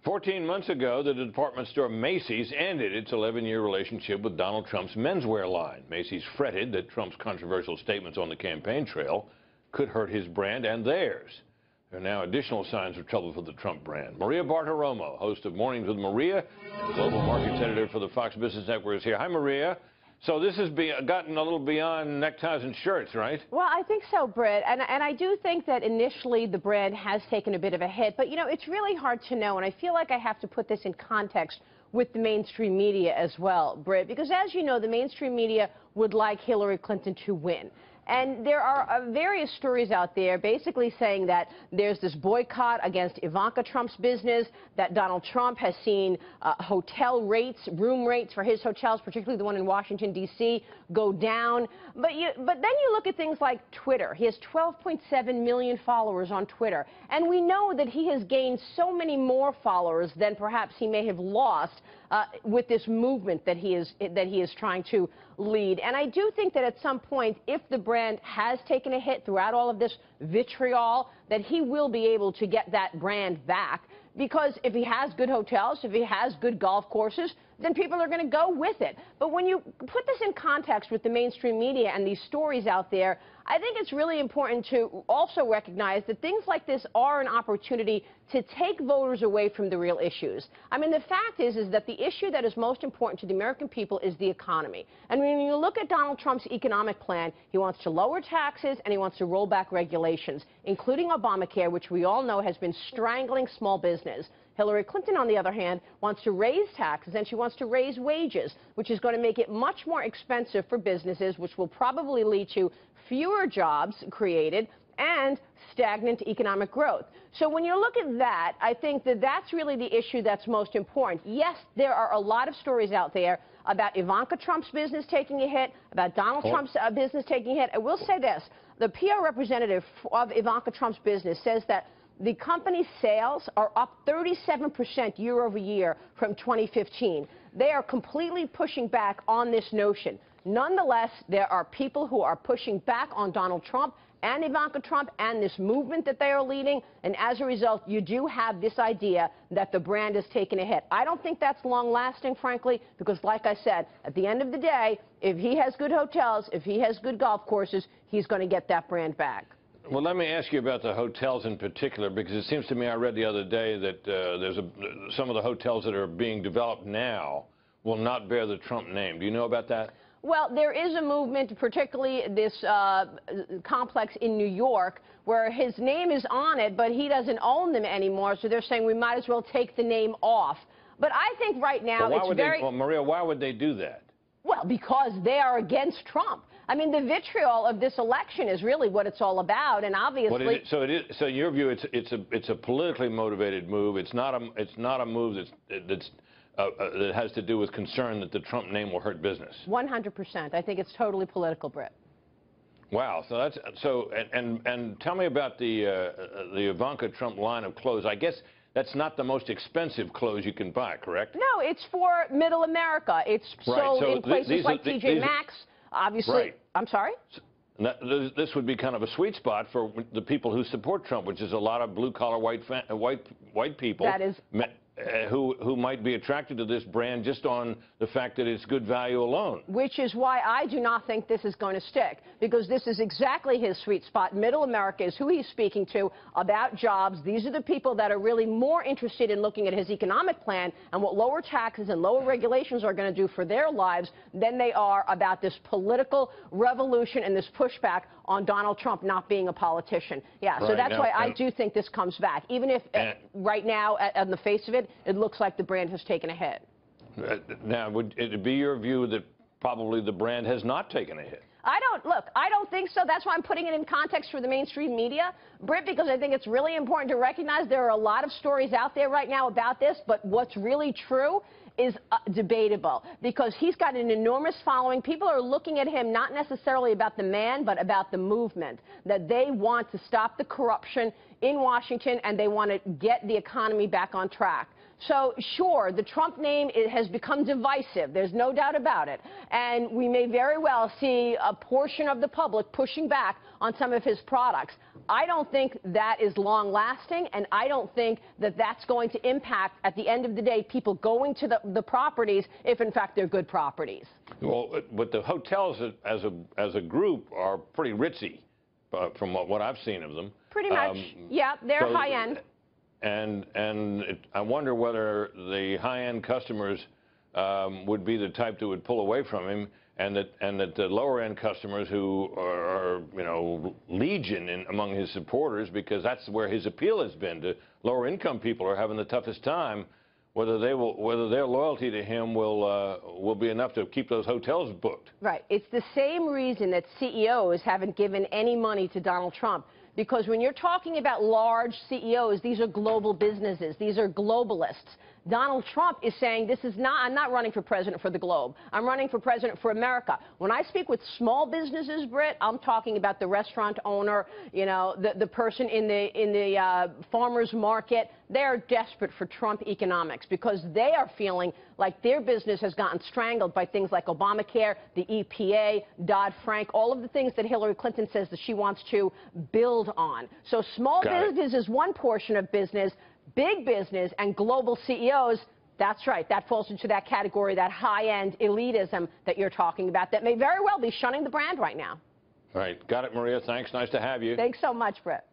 14 months ago, the department store Macy's ended its 11-year relationship with Donald Trump's menswear line. Macy's fretted that Trump's controversial statements on the campaign trail could hurt his brand and theirs. There are now additional signs of trouble for the Trump brand. Maria Bartiromo, host of Mornings with Maria, global markets editor for the Fox Business Network, is here. Hi, Maria. So this has gotten a little beyond neckties and shirts, right? Well, I think so, Britt. And I do think that initially the brand has taken a bit of a hit. But, you know, it's really hard to know. And I feel like I have to put this in context with the mainstream media as well, Britt. Because, as you know, the mainstream media would like Hillary Clinton to win. And there are various stories out there basically saying that there's this boycott against Ivanka Trump's business, that Donald Trump has seen hotel rates, room rates for his hotels, particularly the one in Washington, D.C., go down. But then you look at things like Twitter. He has 12.7 million followers on Twitter. And we know that he has gained so many more followers than perhaps he may have lost with this movement that he is trying to lead. And I do think that at some point, if the brand has taken a hit throughout all of this vitriol, that he will be able to get that brand back. Because if he has good hotels, if he has good golf courses, then people are going to go with it. But when you put this in context with the mainstream media and these stories out there, I think it's really important to also recognize that things like this are an opportunity to take voters away from the real issues. I mean, the fact is that the issue that is most important to the American people is the economy. And when you look at Donald Trump's economic plan, he wants to lower taxes and he wants to roll back regulations, including Obamacare, which we all know has been strangling small business. Hillary Clinton, on the other hand, wants to raise taxes and she wants to raise wages, which is going to make it much more expensive for businesses, which will probably lead to fewer jobs created and stagnant economic growth. So when you look at that, I think that that's really the issue that's most important. Yes, there are a lot of stories out there about Ivanka Trump's business taking a hit, about Donald Trump's business taking a hit. I will say this. The PR representative of Ivanka Trump's business says that the company's sales are up 37% year over year from 2015. They are completely pushing back on this notion. Nonetheless, there are people who are pushing back on Donald Trump and Ivanka Trump and this movement that they are leading. And as a result, you do have this idea that the brand has taken a hit. I don't think that's long-lasting, frankly, because like I said, at the end of the day, if he has good hotels, if he has good golf courses, he's going to get that brand back. Well, let me ask you about the hotels in particular, because it seems to me, I read the other day that some of the hotels that are being developed now will not bear the Trump name. Do you know about that? Well, there is a movement, particularly this complex in New York, where his name is on it, but he doesn't own them anymore, so they're saying we might as well take the name off. But I think right now well, Maria, why would they do that? Well, because they are against Trump. I mean, the vitriol of this election is really what it's all about, and obviously. So in your view, it's a politically motivated move. It's not a move that has to do with concern that the Trump name will hurt business. 100%. I think it's totally political, Britt. Wow. And tell me about the Ivanka Trump line of clothes. I guess that's not the most expensive clothes you can buy, correct? No, it's for middle America. It's sold in places like TJ Maxx. Obviously, right. I'm sorry? This would be kind of a sweet spot for the people who support Trump, which is a lot of blue-collar white people. That is who might be attracted to this brand just on the fact that it's good value alone. Which is why I do not think this is going to stick, because this is exactly his sweet spot. Middle America is who he's speaking to about jobs. These are the people that are really more interested in looking at his economic plan and what lower taxes and lower regulations are going to do for their lives than they are about this political revolution and this pushback on Donald Trump not being a politician. Yeah, so that's why I do think this comes back, even if right now, on the face of it, it looks like the brand has taken a hit. Now, would it be your view that probably the brand has not taken a hit? I don't think so. That's why I'm putting it in context for the mainstream media, Britt, because I think it's really important to recognize there are a lot of stories out there right now about this, but what's really true is debatable, because he's got an enormous following. People are looking at him not necessarily about the man, but about the movement, that they want to stop the corruption in Washington, and they want to get the economy back on track. So, sure, the Trump name has become divisive. There's no doubt about it. And we may very well see a portion of the public pushing back on some of his products. I don't think that is long-lasting, and I don't think that that's going to impact, at the end of the day, people going to the properties if, in fact, they're good properties. Well, but the hotels as a group are pretty ritzy, from what I've seen of them. Pretty much. Yeah, they're high-end. I wonder whether the high-end customers would be the type that would pull away from him, and that the lower-end customers who are legion among his supporters, because that's where his appeal has been to lower-income people, are having the toughest time. Whether their loyalty to him will be enough to keep those hotels booked. Right. It's the same reason that CEOs haven't given any money to Donald Trump. Because when you're talking about large CEOs, these are global businesses. These are globalists. Donald Trump is saying, I'm not running for president for the globe. I'm running for president for America. When I speak with small businesses, Britt, I'm talking about the restaurant owner, the person in the farmer's market. They're desperate for Trump economics because they are feeling like their business has gotten strangled by things like Obamacare, the EPA, Dodd-Frank, all of the things that Hillary Clinton says that she wants to build on. So small business is one portion of business. Big business and global CEOs, that's right, that falls into that category, that high-end elitism that you're talking about that may very well be shunning the brand right now. All right. Got it, Maria. Thanks. Nice to have you. Thanks so much, Brett.